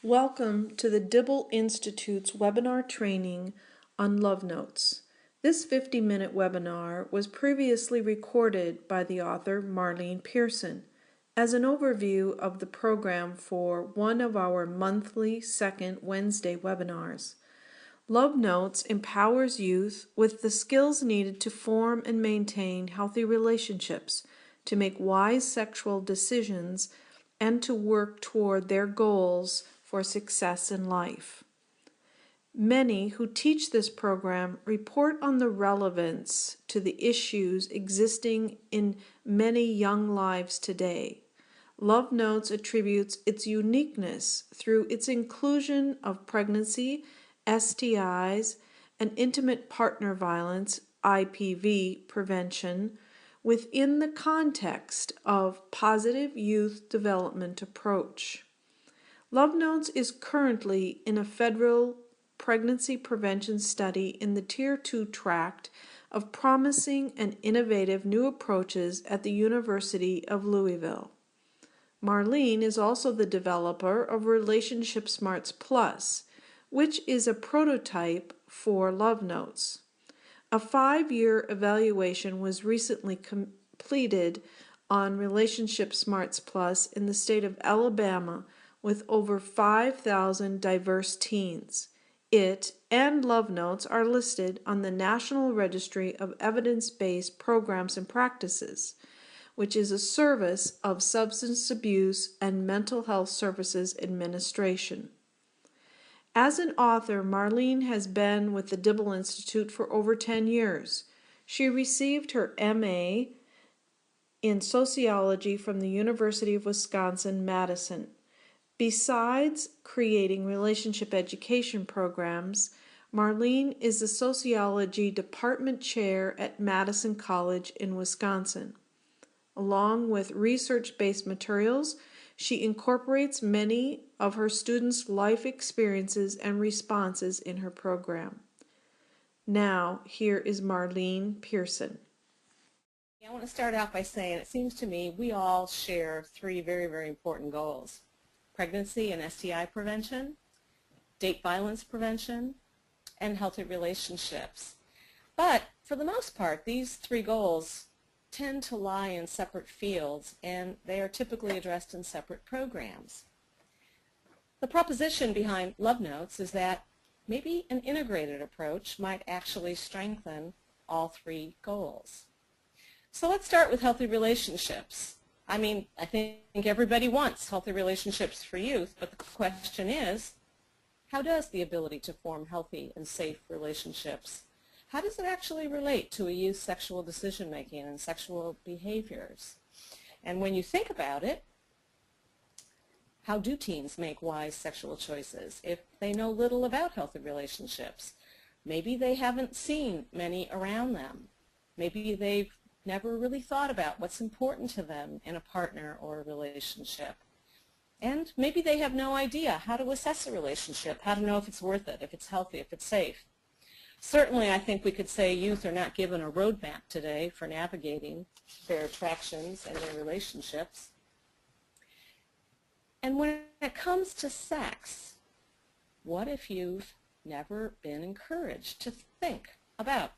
Welcome to the Dibble Institute's webinar training on Love Notes. This 50-minute webinar was previously recorded by the author Marline Pearson as an overview of the program for one of our monthly second Wednesday webinars. Love Notes empowers youth with the skills needed to form and maintain healthy relationships, to make wise sexual decisions, and to work toward their goals for success in life. Many who teach this program report on the relevance to the issues existing in many young lives today. Love Notes attributes its uniqueness through its inclusion of pregnancy, STIs, and intimate partner violence, IPV, prevention within the context of positive youth development approach. Love Notes is currently in a federal pregnancy prevention study in the Tier 2 tract of promising and innovative new approaches at the University of Louisville. Marline is also the developer of Relationship Smarts Plus, which is a prototype for Love Notes. A 5-year evaluation was recently completed on Relationship Smarts Plus in the state of Alabama with over 5,000 diverse teens. It and Love Notes are listed on the National Registry of Evidence-Based Programs and Practices, which is a service of Substance Abuse and Mental Health Services Administration. As an author, Marline has been with the Dibble Institute for over 10 years. She received her MA in Sociology from the University of Wisconsin-Madison. Besides creating relationship education programs, Marline is the Sociology Department Chair at Madison College in Wisconsin. Along with research-based materials, she incorporates many of her students' life experiences and responses in her program. Now, here is Marline Pearson. I want to start out by saying it seems to me we all share three very, very important goals: pregnancy and STI prevention, date violence prevention, and healthy relationships. But for the most part, these three goals tend to lie in separate fields, and they are typically addressed in separate programs. The proposition behind Love Notes is that maybe an integrated approach might actually strengthen all three goals. So let's start with healthy relationships. I think everybody wants healthy relationships for youth, but the question is, how does the ability to form healthy and safe relationships, how does it actually relate to a youth's sexual decision-making and sexual behaviors? And when you think about it, how do teens make wise sexual choices if they know little about healthy relationships? Maybe they haven't seen many around them. Maybe they've never really thought about what's important to them in a partner or a relationship. And maybe they have no idea how to assess a relationship, how to know if it's worth it, if it's healthy, if it's safe. Certainly, I think we could say youth are not given a roadmap today for navigating their attractions and their relationships. And when it comes to sex, what if you've never been encouraged to think about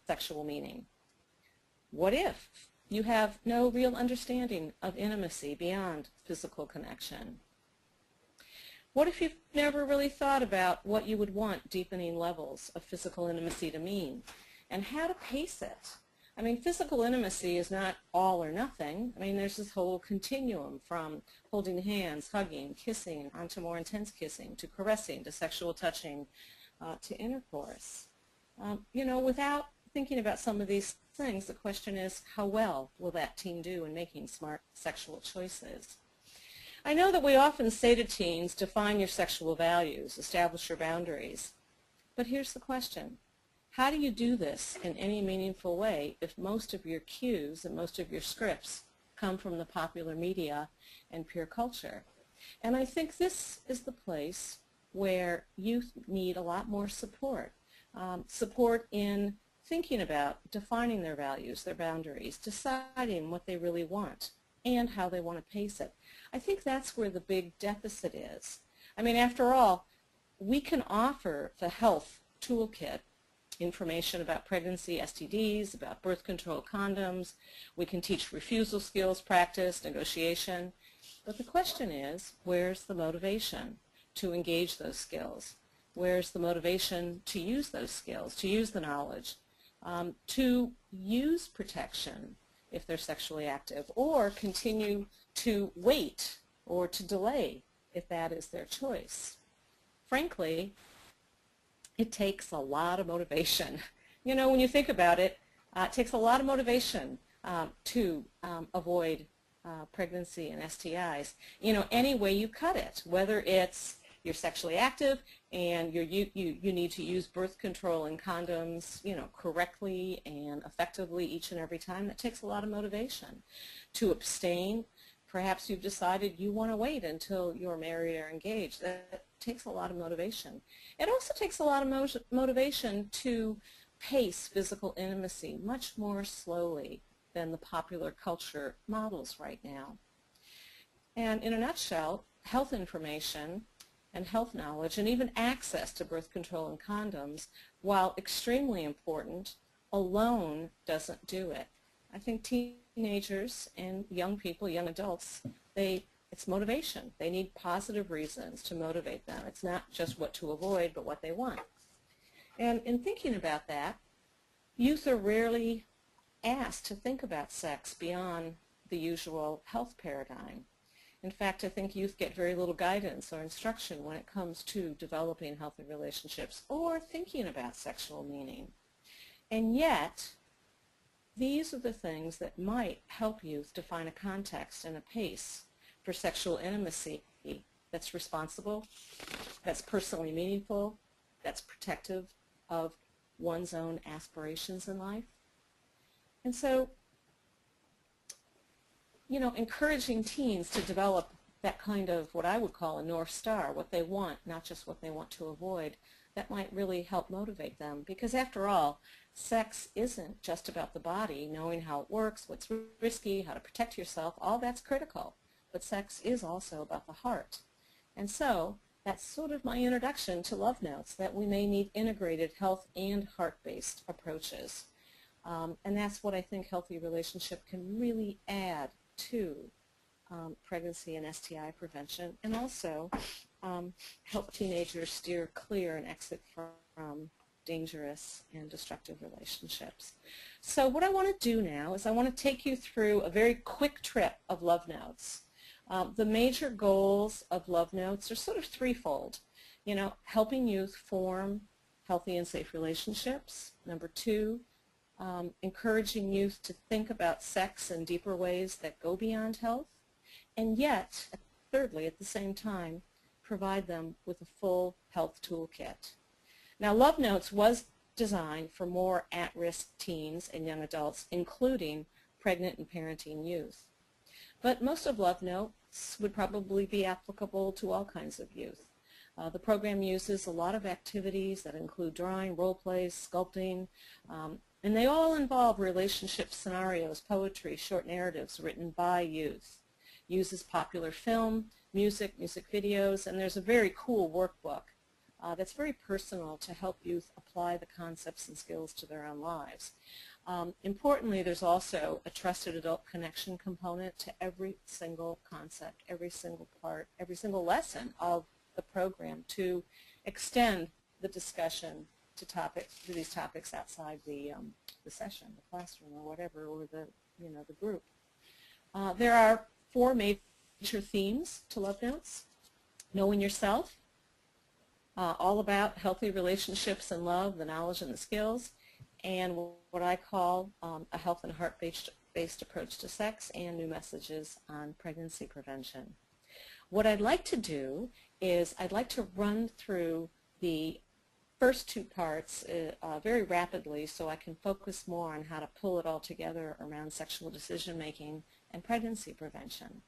sexual meaning? What if you have no real understanding of intimacy beyond physical connection? What if you've never really thought about what you would want deepening levels of physical intimacy to mean and how to pace it? Physical intimacy is not all or nothing. There's this whole continuum from holding hands, hugging, kissing, on to more intense kissing, to caressing, to sexual touching, to intercourse. Without thinking about some of these things, the question is, how well will that teen do in making smart sexual choices? I know that we often say to teens, define your sexual values, establish your boundaries. But here's the question. How do you do this in any meaningful way if most of your cues and most of your scripts come from the popular media and peer culture? And I think this is the place where youth need a lot more support. Support in thinking about defining their values, their boundaries, deciding what they really want, and how they want to pace it. I think that's where the big deficit is. I mean, after all, we can offer the health toolkit, information about pregnancy, STDs, about birth control, condoms. We can teach refusal skills, practice, negotiation. But the question is, where's the motivation to engage those skills? Where's the motivation to use those skills, to use the knowledge, to use protection if they're sexually active, or continue to wait or to delay if that is their choice? Frankly, it takes a lot of motivation. You know, when you think about it, it takes a lot of motivation to avoid pregnancy and STIs. You know, any way you cut it, whether it's you're sexually active and you need to use birth control and condoms, you know, correctly and effectively each and every time, that takes a lot of motivation. To abstain, perhaps you've decided you want to wait until you're married or engaged. That takes a lot of motivation. It also takes a lot of motivation to pace physical intimacy much more slowly than the popular culture models right now. And in a nutshell, health information and health knowledge and even access to birth control and condoms, while extremely important, alone doesn't do it. I think teenagers and young people, young adults, it's motivation. They need positive reasons to motivate them. It's not just what to avoid, but what they want. And in thinking about that, youth are rarely asked to think about sex beyond the usual health paradigm. In fact, I think youth get very little guidance or instruction when it comes to developing healthy relationships or thinking about sexual meaning. And yet, these are the things that might help youth define a context and a pace for sexual intimacy that's responsible, that's personally meaningful, that's protective of one's own aspirations in life. And so, you know, encouraging teens to develop that kind of what I would call a North Star, what they want, not just what they want to avoid, that might really help motivate them. Because after all, sex isn't just about the body, knowing how it works, what's risky, how to protect yourself, all that's critical. But sex is also about the heart. And so that's sort of my introduction to Love Notes, that we may need integrated health and heart-based approaches. And that's what I think healthy relationship can really add to pregnancy and STI prevention, and also help teenagers steer clear and exit from dangerous and destructive relationships. So what I want to do now is I want to take you through a very quick trip of Love Notes. The major goals of Love Notes are sort of threefold. You know, helping youth form healthy and safe relationships. Number two, encouraging youth to think about sex in deeper ways that go beyond health. And yet, thirdly, at the same time, provide them with a full health toolkit. Now, Love Notes was designed for more at-risk teens and young adults, including pregnant and parenting youth. But most of Love Notes would probably be applicable to all kinds of youth. The program uses a lot of activities that include drawing, role plays, sculpting, and they all involve relationship scenarios, poetry, short narratives written by youth. Uses popular film, music videos, and there's a very cool workbook that's very personal to help youth apply the concepts and skills to their own lives. Importantly, there's also a trusted adult connection component to every single concept, every single part, every single lesson of the program to extend the discussion to these topics outside the session, the classroom, or whatever, or the group. There are 4 major themes to Love Notes: knowing yourself, all about healthy relationships and love, the knowledge and the skills, and what I call a health and heart-based approach to sex, and new messages on pregnancy prevention. What I'd like to do is I'd like to run through the first 2 parts very rapidly so I can focus more on how to pull it all together around sexual decision-making and pregnancy prevention.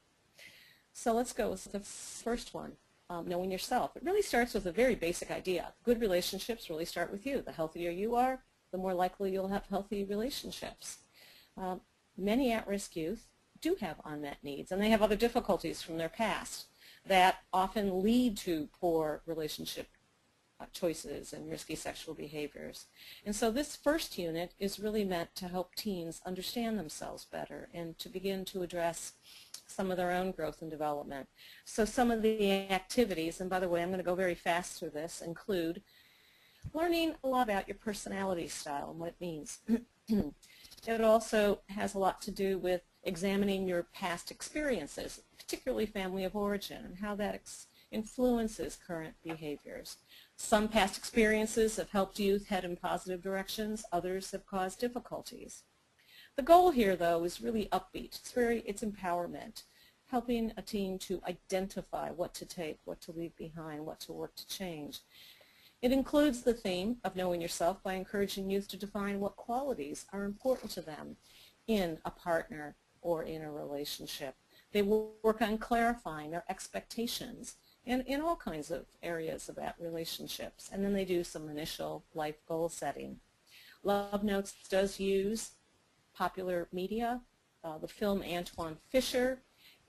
So let's go with the first one, knowing yourself. It really starts with a very basic idea. Good relationships really start with you. The healthier you are, the more likely you'll have healthy relationships. Many at-risk youth do have unmet needs, and they have other difficulties from their past. that often lead to poor relationship choices and risky sexual behaviors. And so this first unit is really meant to help teens understand themselves better and to begin to address some of their own growth and development. So some of the activities, and by the way, I'm going to go very fast through this, include learning a lot about your personality style and what it means. It also has a lot to do with examining your past experiences, particularly family of origin, and how that influences current behaviors. Some past experiences have helped youth head in positive directions, others have caused difficulties. The goal here, though, is really upbeat. It's empowerment, helping a teen to identify what to take, what to leave behind, what to work to change. It includes the theme of knowing yourself by encouraging youth to define what qualities are important to them in a partner or in a relationship. They will work on clarifying their expectations in all kinds of areas about relationships. And then they do some initial life goal setting. Love Notes does use popular media. The film Antoine Fisher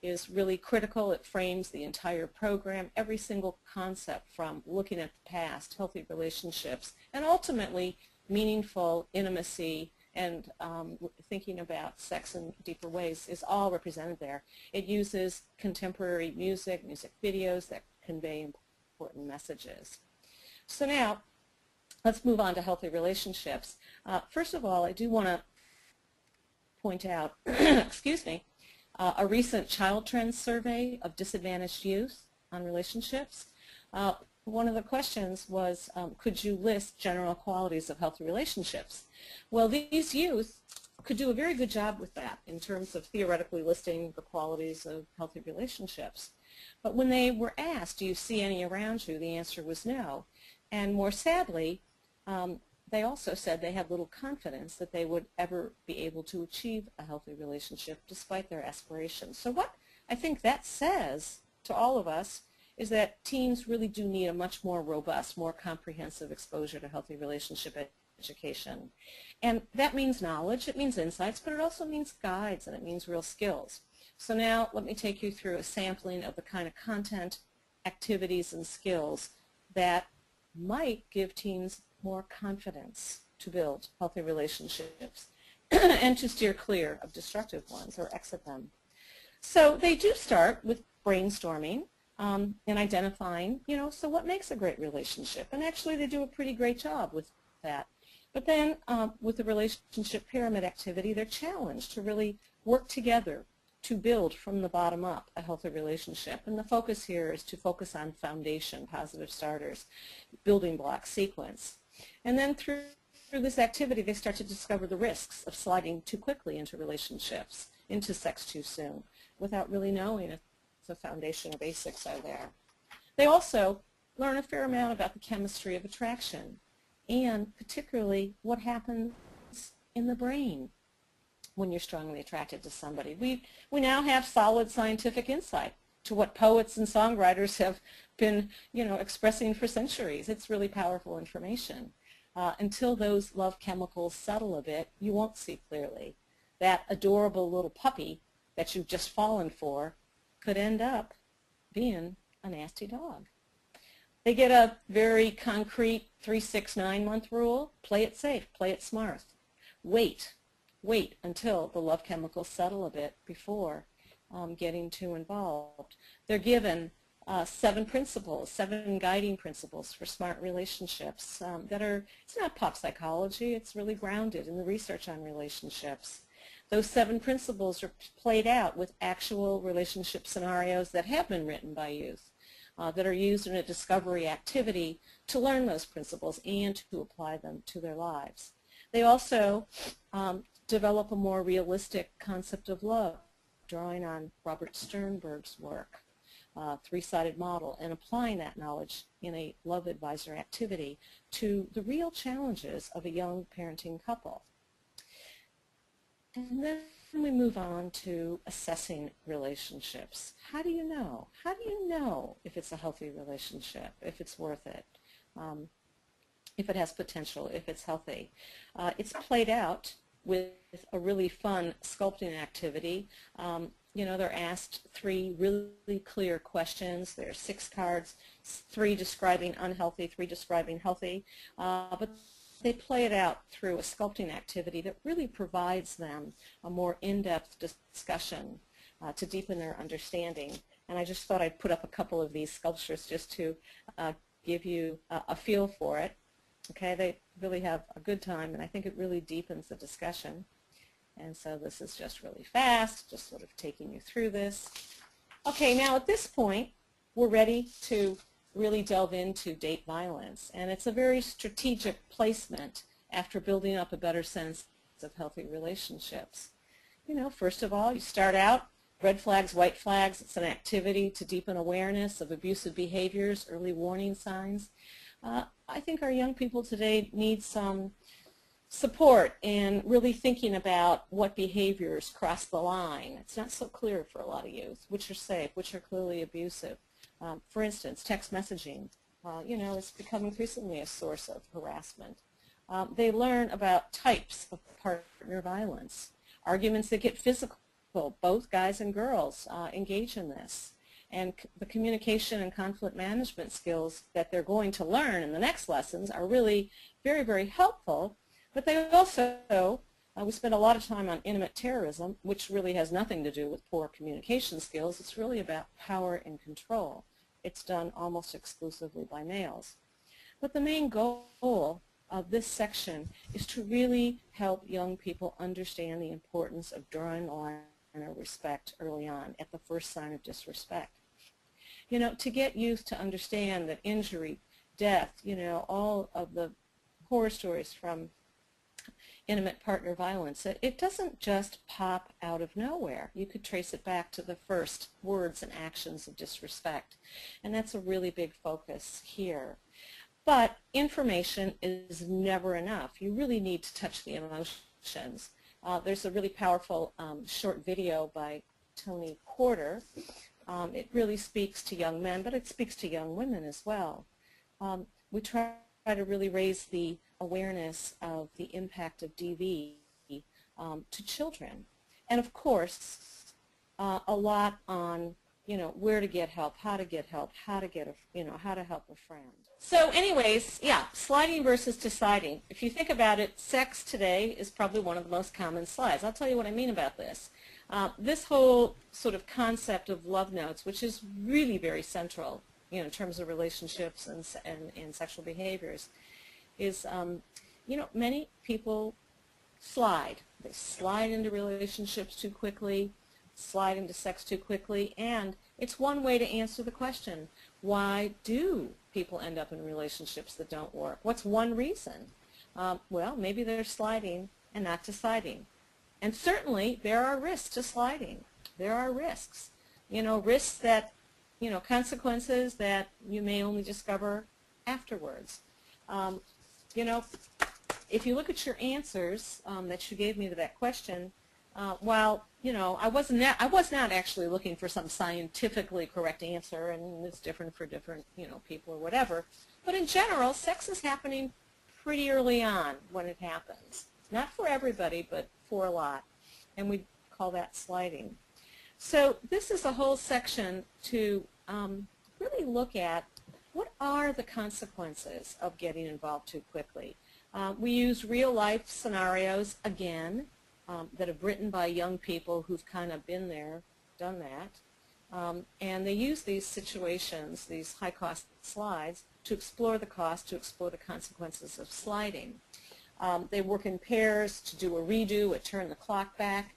is really critical. It frames the entire program, every single concept from looking at the past, healthy relationships, and ultimately meaningful intimacy and thinking about sex in deeper ways is all represented there. It uses contemporary music videos that convey important messages. So now, let's move on to healthy relationships. First of all, I do want to point out, excuse me, a recent Child Trends survey of disadvantaged youth on relationships. One of the questions was, could you list general qualities of healthy relationships? Well, these youth could do a very good job with that in terms of theoretically listing the qualities of healthy relationships. But when they were asked, do you see any around you, the answer was no. And more sadly, they also said they had little confidence that they would ever be able to achieve a healthy relationship despite their aspirations. So what I think that says to all of us is that teens really do need a much more robust, more comprehensive exposure to healthy relationship education. And that means knowledge, it means insights, but it also means guides and it means real skills. So now let me take you through a sampling of the kind of content, activities, and skills that might give teens more confidence to build healthy relationships and to steer clear of destructive ones or exit them. So they do start with brainstorming and identifying, so what makes a great relationship? And actually they do a pretty great job with that. But then with the relationship pyramid activity, they're challenged to really work together to build from the bottom up a healthy relationship. And the focus here is to focus on foundation, positive starters, building block sequence. And then through this activity, they start to discover the risks of sliding too quickly into relationships, into sex too soon, without really knowing if the foundation or basics are there. They also learn a fair amount about the chemistry of attraction and particularly what happens in the brain when you're strongly attracted to somebody. We now have solid scientific insight to what poets and songwriters have been, expressing for centuries. It's really powerful information. Until those love chemicals settle a bit, you won't see clearly. That adorable little puppy that you've just fallen for could end up being a nasty dog. They get a very concrete 3-6-9-month rule. Play it safe, play it smart. Wait until the love chemicals settle a bit before getting too involved. They're given 7 guiding principles for smart relationships it's not pop psychology, it's really grounded in the research on relationships. Those 7 principles are played out with actual relationship scenarios that have been written by youth, that are used in a discovery activity to learn those principles and to apply them to their lives. They also develop a more realistic concept of love, drawing on Robert Sternberg's work, three-sided model, and applying that knowledge in a love advisor activity to the real challenges of a young parenting couple. And then we move on to assessing relationships. How do you know? How do you know if it's a healthy relationship, if it's worth it, if it has potential, if it's healthy? It's played out with a really fun sculpting activity. They're asked 3 really clear questions. There are 6 cards, 3 describing unhealthy, 3 describing healthy, but they play it out through a sculpting activity that really provides them a more in-depth discussion to deepen their understanding. And I just thought I'd put up a couple of these sculptures just to give you a feel for it. Okay, they really have a good time, and I think it really deepens the discussion. And so this is just really fast, just sort of taking you through this. Okay, now at this point, we're ready to really delve into date violence. And it's a very strategic placement after building up a better sense of healthy relationships. First of all, you start out, red flags, white flags. It's an activity to deepen awareness of abusive behaviors, early warning signs. I think our young people today need some support in really thinking about what behaviors cross the line. It's not so clear for a lot of youth, which are safe, which are clearly abusive. For instance, text messaging, is becoming increasingly a source of harassment. They learn about types of partner violence, arguments that get physical. Both guys and girls engage in this. And the communication and conflict management skills that they're going to learn in the next lessons are really very, very helpful. But they also, we spend a lot of time on intimate terrorism, which really has nothing to do with poor communication skills. It's really about power and control. It's done almost exclusively by males. But the main goal of this section is to really help young people understand the importance of drawing a line of respect early on at the first sign of disrespect. To get youth to understand that injury, death, all of the horror stories from intimate partner violence, it doesn't just pop out of nowhere. You could trace it back to the first words and actions of disrespect. And that's a really big focus here. But information is never enough. You really need to touch the emotions. There's a really powerful short video by Tony Porter. It really speaks to young men, but it speaks to young women as well. We try to really raise the awareness of the impact of DV to children. And of course, a lot on where to get help, how to get help, how to get how to help a friend. So anyways, yeah, sliding versus deciding. If you think about it, sex today is probably one of the most common slides. I'll tell you what I mean about this. This whole sort of concept of love notes, which is really very central in terms of relationships and sexual behaviors, is, many people slide. They slide into relationships too quickly, slide into sex too quickly, and it's one way to answer the question, why do people end up in relationships that don't work? What's one reason? Well, maybe they're sliding and not deciding. And certainly there are risks to sliding. There are risks. Risks that, consequences that you may only discover afterwards. If you look at your answers that you gave me to that question, while I was not actually looking for some scientifically correct answer, and it's different for different people or whatever. But in general, sex is happening pretty early on when it happens. Not for everybody, but for a lot, and we call that sliding. So this is a whole section to really look at what are the consequences of getting involved too quickly. We use real-life scenarios, again, that are written by young people who've kind of been there, done that, and they use these situations, these high-cost slides, to explore the cost, to explore the consequences of sliding. They work in pairs to do a redo, a turn the clock back,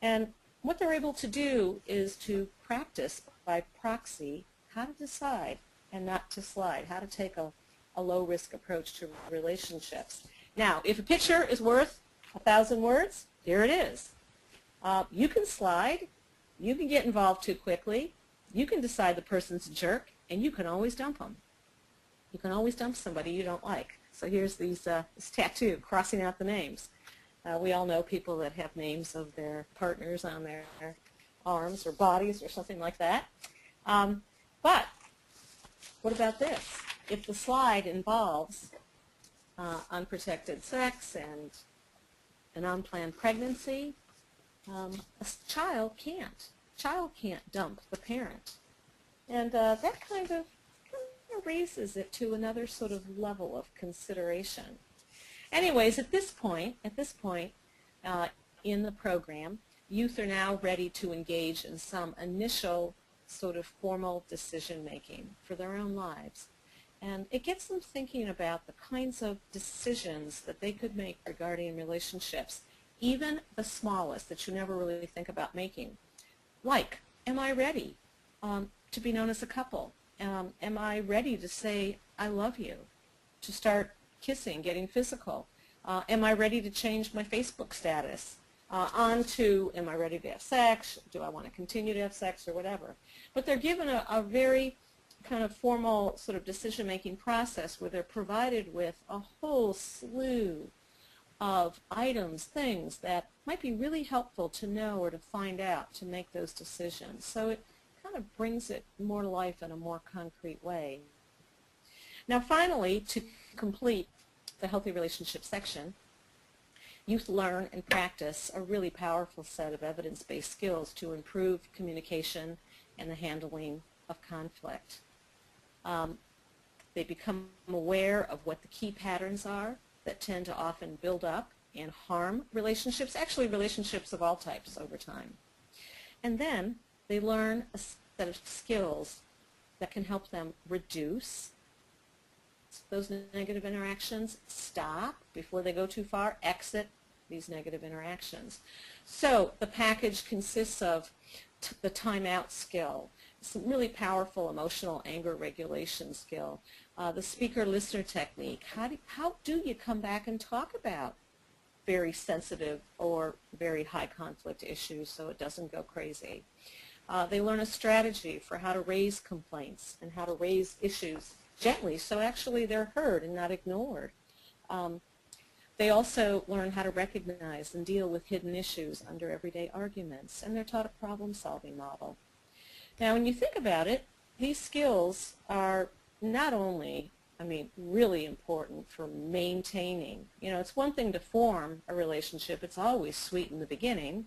and what they're able to do is to practice by proxy how to decide and not to slide, how to take a low-risk approach to relationships. Now, if a picture is worth 1,000 words, here it is. You can slide, you can get involved too quickly, you can decide the person's a jerk, and you can always dump them. You can always dump somebody you don't like. So here's this tattoo crossing out the names. We all know people that have names of their partners on their arms or bodies or something like that. But what about this? If the slide involves unprotected sex and an unplanned pregnancy, a child can't. Child can't dump the parent. And that kind of raises it to another sort of level of consideration. Anyways, at this point in the program, youth are now ready to engage in some initial sort of formal decision making for their own lives. And it gets them thinking about the kinds of decisions that they could make regarding relationships, even the smallest that you never really think about making. Like, am I ready to be known as a couple? Am I ready to say I love you, to start kissing, getting physical? Am I ready to change my Facebook status? On to, am I ready to have sex? Do I want to continue to have sex or whatever? But they're given a very kind of formal sort of decision-making process where they're provided with a whole slew of items, things that might be really helpful to know or to find out to make those decisions. So it kind of brings it more to life in a more concrete way. Now finally, to complete the healthy relationship section, youth learn and practice a really powerful set of evidence-based skills to improve communication and the handling of conflict. They become aware of what the key patterns are that tend to often build up and harm relationships, actually relationships of all types over time. And then they learn a set of skills that can help them reduce those negative interactions, stop before they go too far, exit these negative interactions. So the package consists of the timeout skill, some really powerful emotional anger regulation skill, the speaker-listener technique. How do you come back and talk about very sensitive or very high conflict issues so it doesn't go crazy? They learn a strategy for how to raise complaints and how to raise issues gently so actually they're heard and not ignored. They also learn how to recognize and deal with hidden issues under everyday arguments, and they're taught a problem-solving model. Now, when you think about it, these skills are not only, really important for maintaining. It's one thing to form a relationship. It's always sweet in the beginning,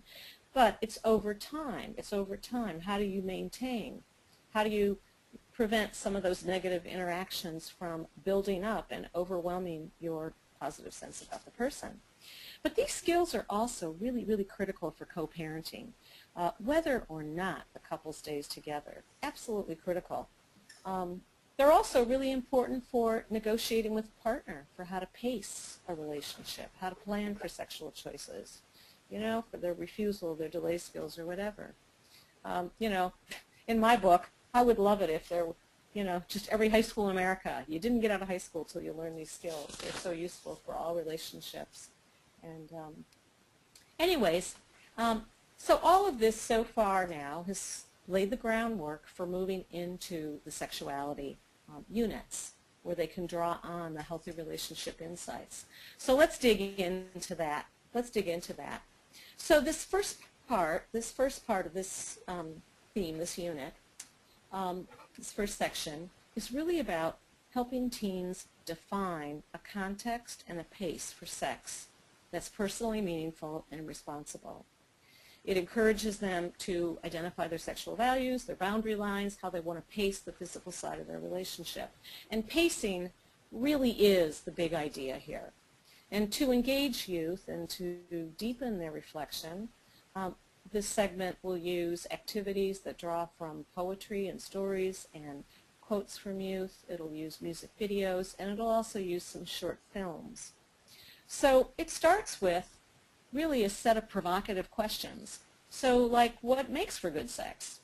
but it's over time. It's over time. How do you maintain? How do you prevent some of those negative interactions from building up and overwhelming your positive sense about the person? But these skills are also really, really critical for co-parenting, whether or not the couple stays together. Absolutely critical. They're also really important for negotiating with a partner, for how to pace a relationship, how to plan for sexual choices, for their refusal, their delay skills, or whatever. In my book, I would love it if there were, just every high school in America. You didn't get out of high school till you learned these skills. They're so useful for all relationships. And anyways, so all of this so far now has laid the groundwork for moving into the sexuality units, where they can draw on the healthy relationship insights. So let's dig into that. So this first part of this theme, this unit, this first section, is really about helping teens define a context and a pace for sex that's personally meaningful and responsible. It encourages them to identify their sexual values, their boundary lines, how they want to pace the physical side of their relationship. And pacing really is the big idea here. And to engage youth and to deepen their reflection, this segment will use activities that draw from poetry and stories and quotes from youth. It'll use music videos, and it'll also use some short films. So it starts with really a set of provocative questions. So like, what makes for good sex?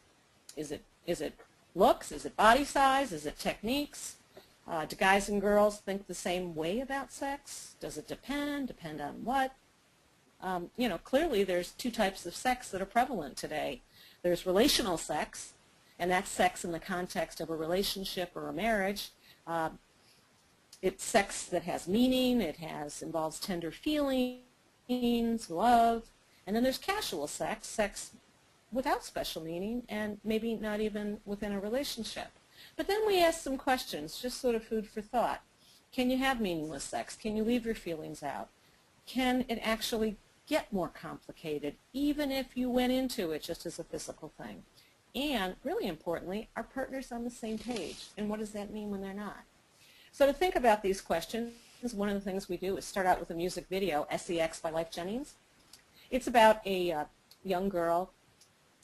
Is it looks? Is it body size? Is it techniques? Do guys and girls think the same way about sex? Does it depend? Depend on what? Clearly there's two types of sex that are prevalent today. There's relational sex, and that's sex in the context of a relationship or a marriage. It's sex that has meaning, involves tender feelings, love. And then there's casual sex, sex without special meaning, and maybe not even within a relationship. But then we ask some questions, just sort of food for thought. Can you have meaningless sex? Can you leave your feelings out? Can it actually get more complicated, even if you went into it just as a physical thing. And really importantly, are partners on the same page? And what does that mean when they're not? So to think about these questions, one of the things we do is start out with a music video, SEX by Life Jennings. It's about a young girl.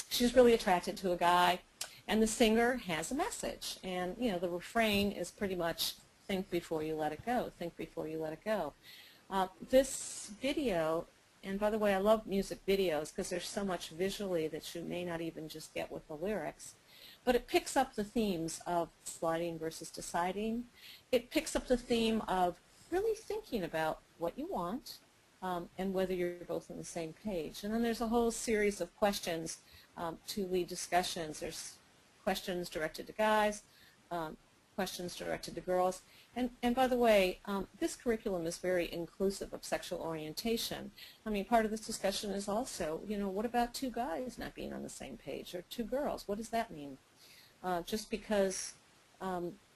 She's really attracted to a guy, and the singer has a message. And, you know, the refrain is pretty much, think before you let it go, think before you let it go. This video, and by the way, I love music videos because there's so much visually that you may not even just get with the lyrics. But it picks up the themes of sliding versus deciding. It picks up the theme of really thinking about what you want and whether you're both on the same page. And then there's a whole series of questions to lead discussions. There's questions directed to guys, questions directed to girls. And by the way, this curriculum is very inclusive of sexual orientation. I mean, part of this discussion is also, you know, what about two guys not being on the same page, or two girls? What does that mean? Just because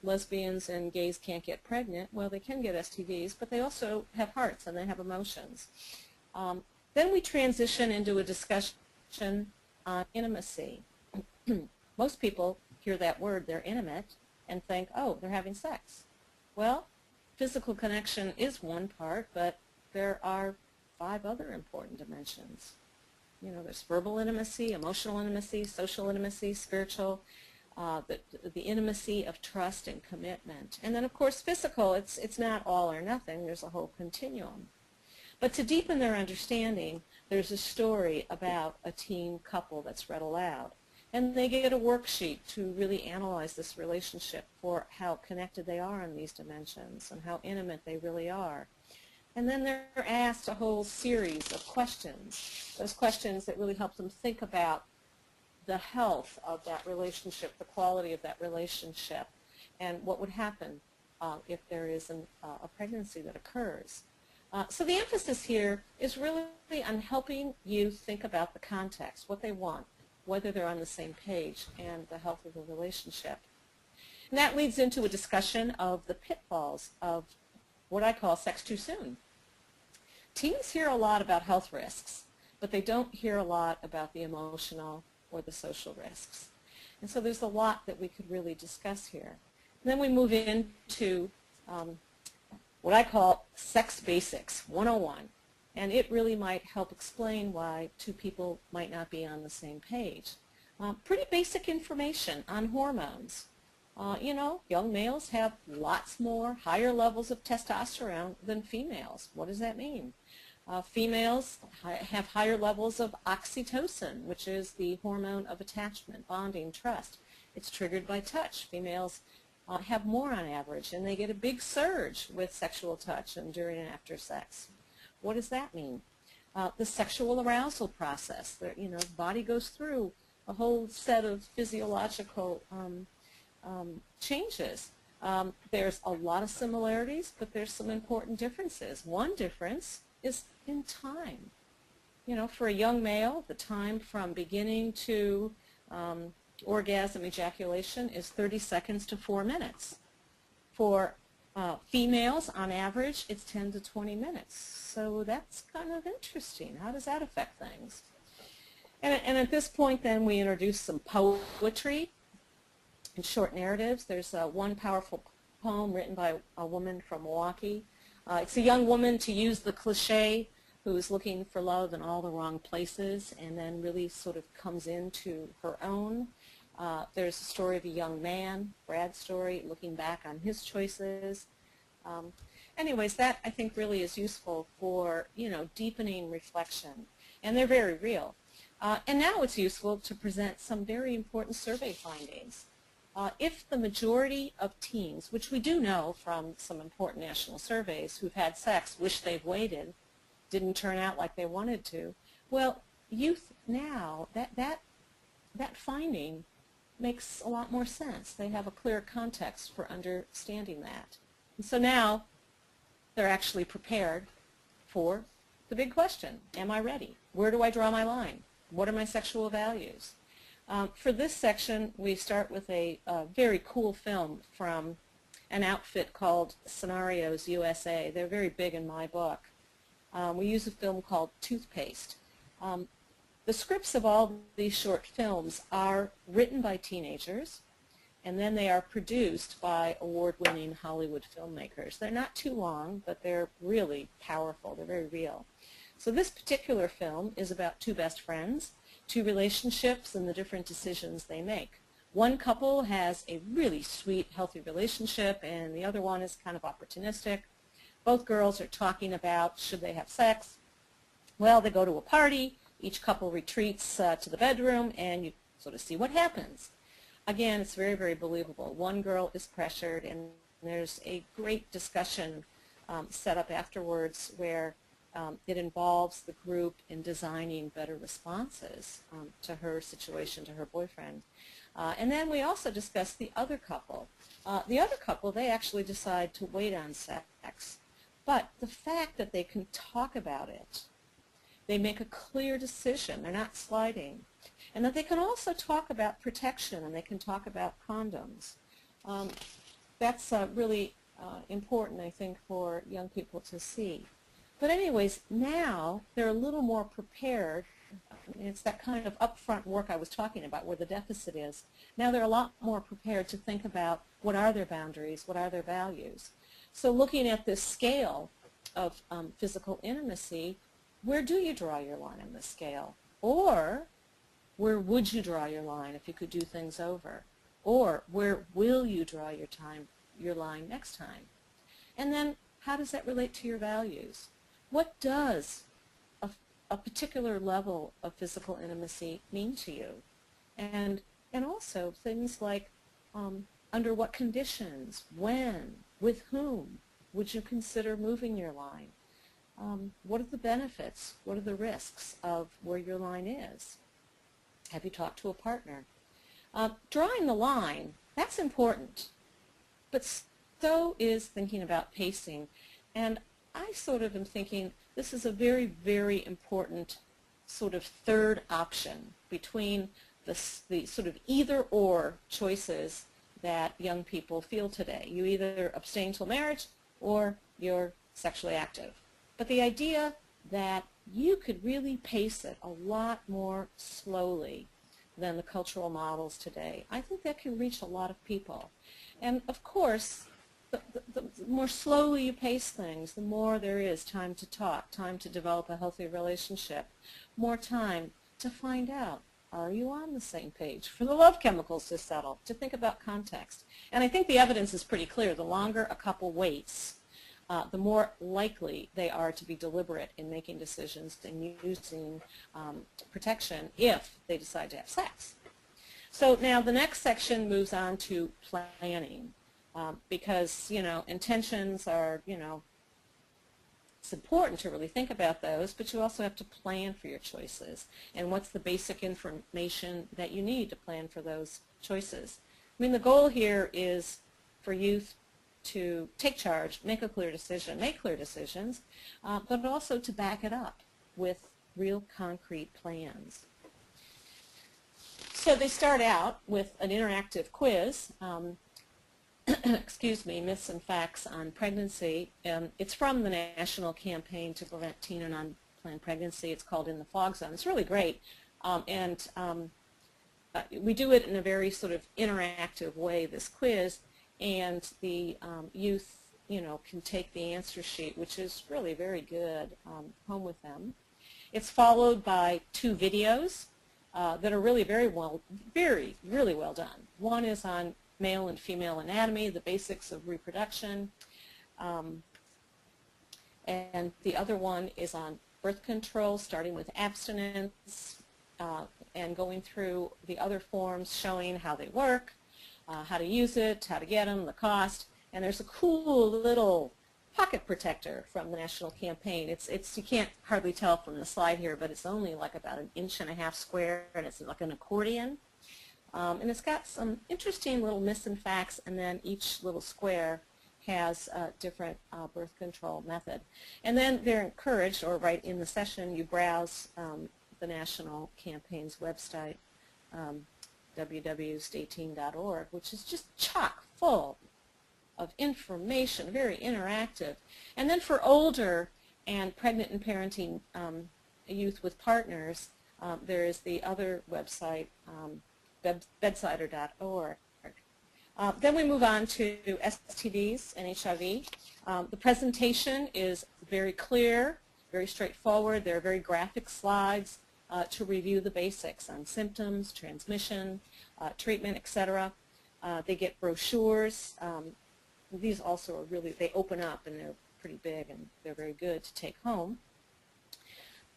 lesbians and gays can't get pregnant, well, they can get STDs, but they also have hearts and they have emotions. Then we transition into a discussion on intimacy. Most people hear that word, they're intimate, and think, oh, they're having sex. Well, physical connection is one part, but there are 5 other important dimensions. You know, there's verbal intimacy, emotional intimacy, social intimacy, spiritual, the intimacy of trust and commitment. And then, of course, physical, it's not all or nothing. There's a whole continuum. But to deepen their understanding, there's a story about a teen couple that's read aloud. And they get a worksheet to really analyze this relationship for how connected they are on these dimensions and how intimate they really are. And then they're asked a whole series of questions, those questions that really help them think about the health of that relationship, the quality of that relationship, and what would happen if there is a pregnancy that occurs. So the emphasis here is really on helping you think about the context, what they want, whether they're on the same page, and the health of the relationship. And that leads into a discussion of the pitfalls of what I call sex too soon. Teens hear a lot about health risks, but they don't hear a lot about the emotional or the social risks. And so there's a lot that we could really discuss here. And then we move into what I call Sex Basics 101. And it really might help explain why two people might not be on the same page. Pretty basic information on hormones. You know, young males have lots more higher levels of testosterone than females. What does that mean? Females have higher levels of oxytocin, which is the hormone of attachment, bonding, trust. It's triggered by touch. Females have more on average, and they get a big surge with sexual touch and during and after sex. What does that mean? The sexual arousal process. You know, the body goes through a whole set of physiological changes. There's a lot of similarities, but there's some important differences. One difference is in time. You know, for a young male, the time from beginning to orgasm ejaculation is 30 seconds to 4 minutes. For females, on average, it's 10 to 20 minutes. So that's kind of interesting. How does that affect things? And at this point, then, we introduce some poetry and short narratives. There's one powerful poem written by a woman from Milwaukee. It's a young woman, to use the cliche, who is looking for love in all the wrong places and then really sort of comes into her own. There's a story of a young man, Brad's story, looking back on his choices. Anyways, that I think really is useful for, you know, deepening reflection, and they're very real. And now it's useful to present some very important survey findings. If the majority of teens, which we do know from some important national surveys, who've had sex wish they've waited, didn't turn out like they wanted to, well, youth now, that finding makes a lot more sense. They have a clear context for understanding that. And so now they're actually prepared for the big question, am I ready? Where do I draw my line? What are my sexual values? For this section, we start with a very cool film from an outfit called Scenarios USA. They're very big in my book. We use a film called Toothpaste. The scripts of all these short films are written by teenagers, and then they are produced by award-winning Hollywood filmmakers. They're not too long, but they're really powerful. They're very real. So this particular film is about two best friends, two relationships, and the different decisions they make. One couple has a really sweet, healthy relationship, and the other one is kind of opportunistic. Both girls are talking about should they have sex. Well, they go to a party. Each couple retreats to the bedroom, and you sort of see what happens. Again, it's very, very believable. One girl is pressured, and there's a great discussion set up afterwards where it involves the group in designing better responses to her situation, to her boyfriend. And then we also discuss the other couple. The other couple, they actually decide to wait on sex. But the fact that they can talk about it, they make a clear decision, they're not sliding, and that they can also talk about protection, and they can talk about condoms. That's really important, I think, for young people to see. But anyways, now they're a little more prepared. It's that kind of upfront work I was talking about where the deficit is. Now they're a lot more prepared to think about what are their boundaries, what are their values. So looking at this scale of physical intimacy, where do you draw your line on this scale? Or where would you draw your line if you could do things over? Or where will you draw your line next time? And then how does that relate to your values? What does a particular level of physical intimacy mean to you? And also things like under what conditions, when, with whom would you consider moving your line? What are the benefits? What are the risks of where your line is? Have you talked to a partner? Drawing the line, that's important, but so is thinking about pacing. And I sort of am thinking this is a very, very important sort of third option between the sort of either-or choices that young people feel today. You either abstain till marriage or you're sexually active. But the idea that you could really pace it a lot more slowly than the cultural models today, I think that can reach a lot of people. And of course, the more slowly you pace things, the more there is time to talk, time to develop a healthy relationship, more time to find out, are you on the same page? For the love chemicals to settle, to think about context. And I think the evidence is pretty clear. The longer a couple waits, the more likely they are to be deliberate in making decisions and using protection if they decide to have sex. So now the next section moves on to planning. Because, intentions are, it's important to really think about those, but you also have to plan for your choices. And what's the basic information that you need to plan for those choices? I mean, the goal here is for youth to take charge, make a clear decision, make clear decisions, but also to back it up with real concrete plans. So they start out with an interactive quiz. Excuse me, myths and facts on pregnancy. It's from the National Campaign to Prevent Teen and Unplanned Pregnancy. It's called In the Fog Zone. It's really great. We do it in a very sort of interactive way, this quiz, and the youth, can take the answer sheet, which is really very good, home with them. It's followed by 2 videos that are really really well done. One is on male and female anatomy, the basics of reproduction, and the other one is on birth control, starting with abstinence and going through the other forms, showing how they work, how to use it, how to get them, the cost, and there's a cool little pocket protector from the National Campaign. It's you can't hardly tell from the slide here, but it's only like about 1.5 inches square, and it's like an accordion. And it's got some interesting little myths and facts, and then each little square has a different birth control method. And then they're encouraged, or right in the session, you browse the National Campaign's website, www.stayteen.org, which is just chock full of information, very interactive. And then for older and pregnant and parenting youth with partners, there is the other website, bedsider.org. Then we move on to STDs and HIV. The presentation is very clear, very straightforward. There are very graphic slides to review the basics on symptoms, transmission, treatment, etc. They get brochures. These also are really, they open up and they're pretty big and they're very good to take home.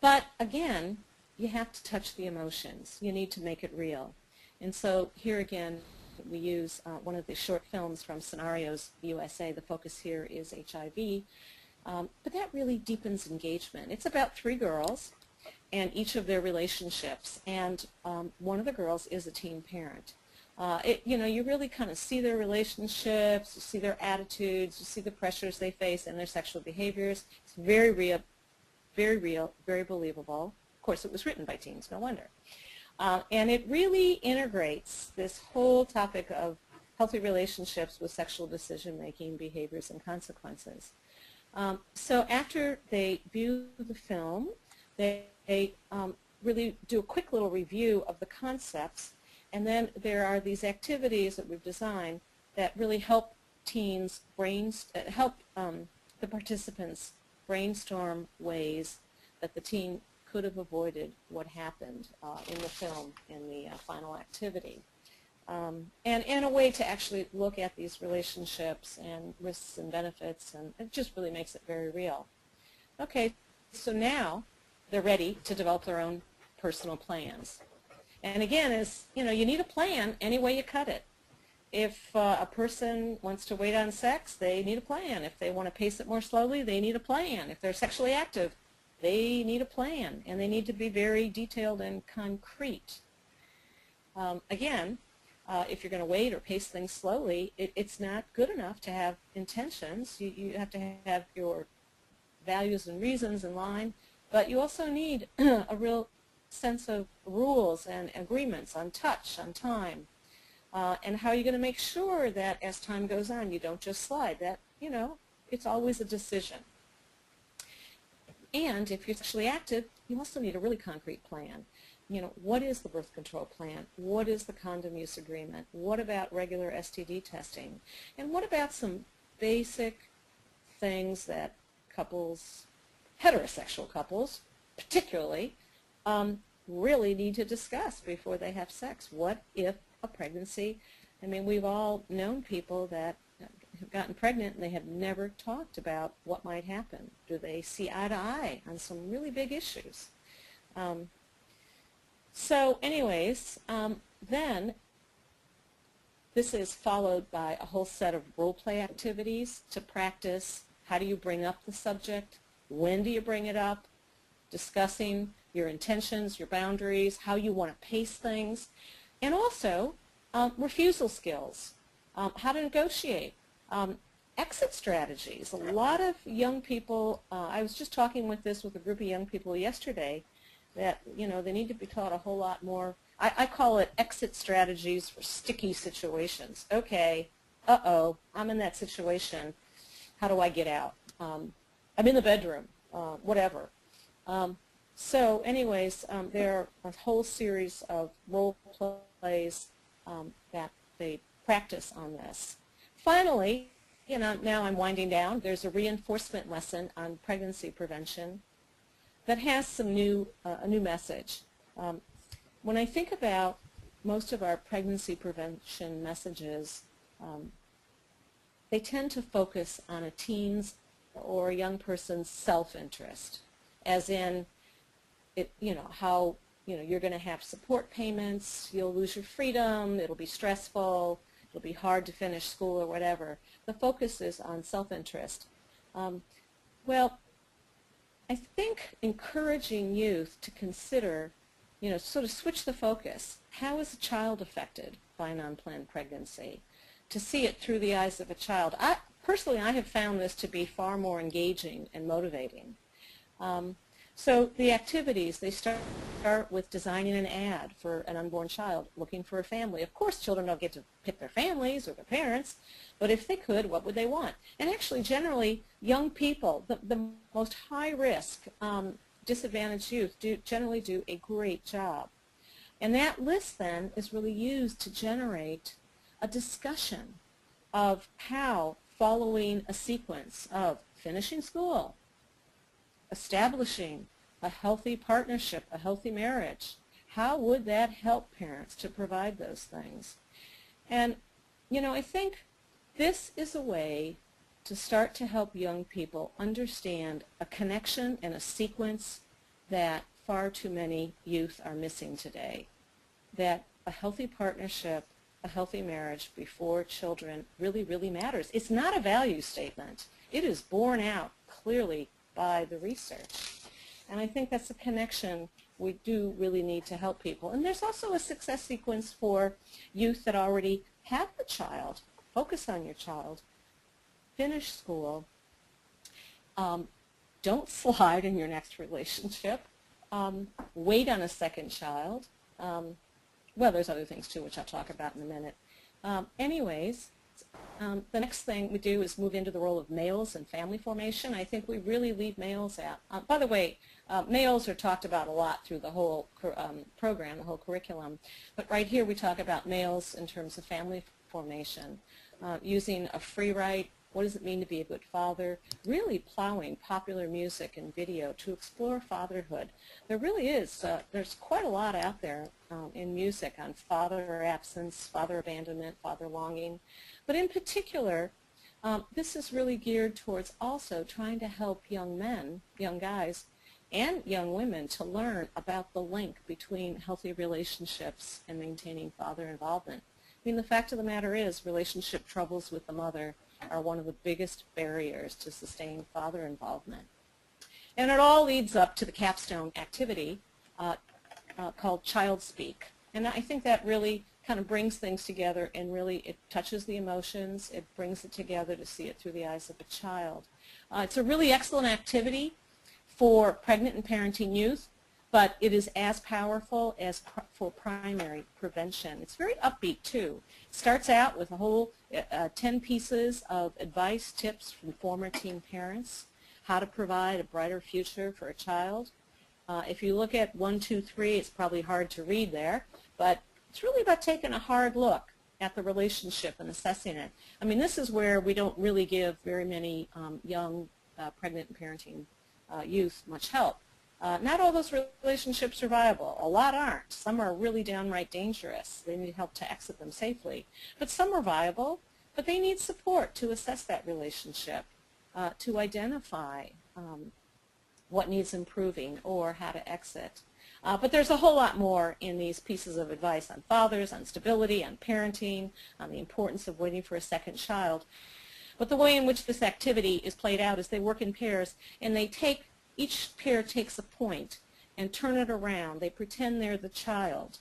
But again, you have to touch the emotions. You need to make it real. And so here again, we use one of the short films from Scenarios USA. The focus here is HIV. But that really deepens engagement. It's about 3 girls and each of their relationships. And one of the girls is a teen parent. You really kind of see their relationships, you see their attitudes, you see the pressures they face and their sexual behaviors. It's very real, very believable. Of course, it was written by teens, no wonder. And it really integrates this whole topic of healthy relationships with sexual decision-making, behaviors, and consequences. So after they view the film, they really do a quick little review of the concepts, and then there are these activities that we've designed that really help teens help the participants brainstorm ways that the teen could have avoided what happened in the film in the final activity. And a way to actually look at these relationships and risks and benefits, and it just really makes it very real. Okay, so now they're ready to develop their own personal plans. And again, you need a plan any way you cut it. If a person wants to wait on sex, they need a plan. If they want to pace it more slowly, they need a plan. If they're sexually active, they need a plan, and they need to be very detailed and concrete. Again, if you're going to wait or pace things slowly, it's not good enough to have intentions. You have to have your values and reasons in line, but you also need a real sense of rules and agreements on touch, on time, and how you're going to make sure that as time goes on you don't just slide. That, it's always a decision. And if you're sexually active, you also need a really concrete plan. What is the birth control plan? What is the condom use agreement? What about regular STD testing? And what about some basic things that couples, heterosexual couples particularly, really need to discuss before they have sex? What if a pregnancy, we've all known people that have gotten pregnant and they have never talked about what might happen. Do they see eye to eye on some really big issues? So anyways, then this is followed by a whole set of role play activities to practice how do you bring up the subject, when do you bring it up, discussing your intentions, your boundaries, how you want to pace things, and also refusal skills, how to negotiate, exit strategies. A lot of young people, I was just talking with a group of young people yesterday, that they need to be taught a whole lot more. I call it exit strategies for sticky situations. Okay, I'm in that situation. How do I get out? I'm in the bedroom, whatever. So anyways, there are a whole series of role plays that they practice on this. Finally, now I'm winding down, there's a reinforcement lesson on pregnancy prevention that has a new message. When I think about most of our pregnancy prevention messages, they tend to focus on a teen's or a young person's self-interest, as in, how you're going to have support payments, you'll lose your freedom, it'll be stressful, it'll be hard to finish school or whatever. The focus is on self-interest. Well, I think encouraging youth to consider, sort of switch the focus. How is a child affected by an unplanned pregnancy? To see it through the eyes of a child. Personally, I have found this to be far more engaging and motivating. So the activities, they start with designing an ad for an unborn child looking for a family. Of course, children don't get to pick their families or their parents, but if they could, what would they want? And actually, generally, young people, the most high-risk, disadvantaged youth, generally do a great job. And that list then is really used to generate a discussion of how, following a sequence of finishing school, establishing a healthy partnership, a healthy marriage, how would that help parents to provide those things? And, I think this is a way to start to help young people understand a connection and a sequence that far too many youth are missing today. That a healthy partnership, a healthy marriage before children really, really matters. It's not a value statement. It is borne out clearly by the research. And I think that's a connection we do really need to help people. And there's also a success sequence for youth that already have the child. Focus on your child. Finish school. Don't slide in your next relationship. Wait on a second child. Well, there's other things too, which I'll talk about in a minute. The next thing we do is move into the role of males in family formation. I think we really leave males out. By the way, males are talked about a lot through the whole program, the whole curriculum. But right here we talk about males in terms of family formation, using a free write. What does it mean to be a good father? Really plowing popular music and video to explore fatherhood. There really is, there's quite a lot out there in music on father absence, father abandonment, father longing. But in particular, this is really geared towards also trying to help young men, young guys, and young women to learn about the link between healthy relationships and maintaining father involvement. I mean, the fact of the matter is relationship troubles with the mother are one of the biggest barriers to sustained father involvement. And it all leads up to the capstone activity called Child Speak. And I think that really kind of brings things together, and really it touches the emotions, it brings it together to see it through the eyes of a child. It's a really excellent activity for pregnant and parenting youth, but it is as powerful as for primary prevention. It's very upbeat too. It starts out with a whole 10 pieces of advice, tips from former teen parents, how to provide a brighter future for a child. If you look at 1, 2, 3, it's probably hard to read there, but it's really about taking a hard look at the relationship and assessing it. I mean, this is where we don't really give very many young pregnant and parenting youth much help. Not all those relationships are viable. A lot aren't. Some are really downright dangerous. They need help to exit them safely. But some are viable, but they need support to assess that relationship, to identify what needs improving or how to exit. But there's a whole lot more in these pieces of advice on fathers, on stability, on parenting, on the importance of waiting for a second child. But the way in which this activity is played out is they work in pairs, and each pair takes a point and turn it around. They pretend they're the child,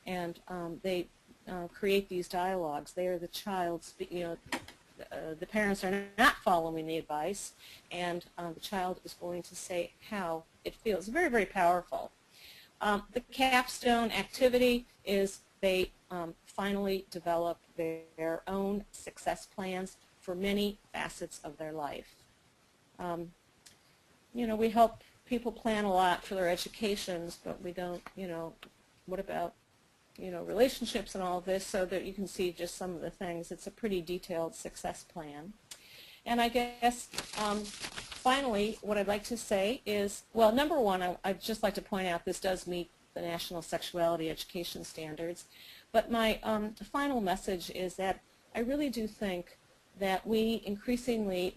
and they create these dialogues. They are the child. The parents are not following the advice, and the child is going to say how it feels. Very, very powerful. The capstone activity is they finally develop their own success plans for many facets of their life. We help people plan a lot for their educations, but we don't, what about, relationships and all of this, so that you can see just some of the things. It's a pretty detailed success plan. And I guess finally what I'd like to say is, well, number one, I'd just like to point out this does meet the National Sexuality Education Standards. But my final message is that I really do think that we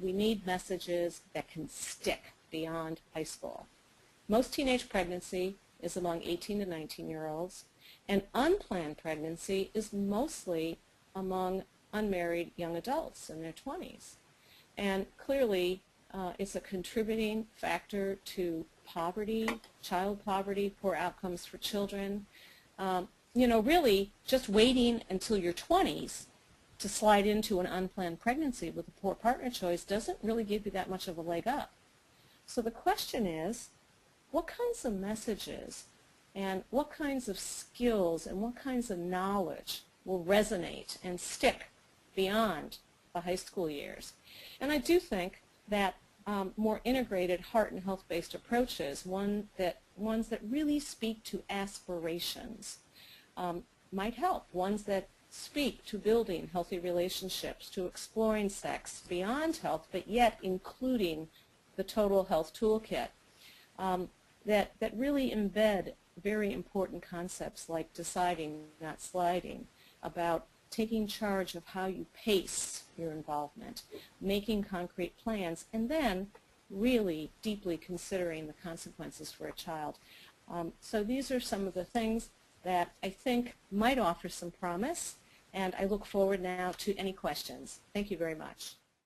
need messages that can stick beyond high school. Most teenage pregnancy is among 18 to 19-year-olds, and unplanned pregnancy is mostly among unmarried young adults in their 20s. And clearly, it's a contributing factor to poverty, child poverty, poor outcomes for children. Really, just waiting until your 20s to slide into an unplanned pregnancy with a poor partner choice doesn't really give you that much of a leg up. So the question is, what kinds of messages and what kinds of skills and what kinds of knowledge will resonate and stick beyond the high school years. And I do think that more integrated heart and health-based approaches, ones that really speak to aspirations, might help. Ones that speak to building healthy relationships, to exploring sex beyond health, but yet including the total health toolkit, that really embed very important concepts like deciding, not sliding, about taking charge of how you pace your involvement, making concrete plans, and then really deeply considering the consequences for a child. So these are some of the things that I think might offer some promise, and I look forward now to any questions. Thank you very much.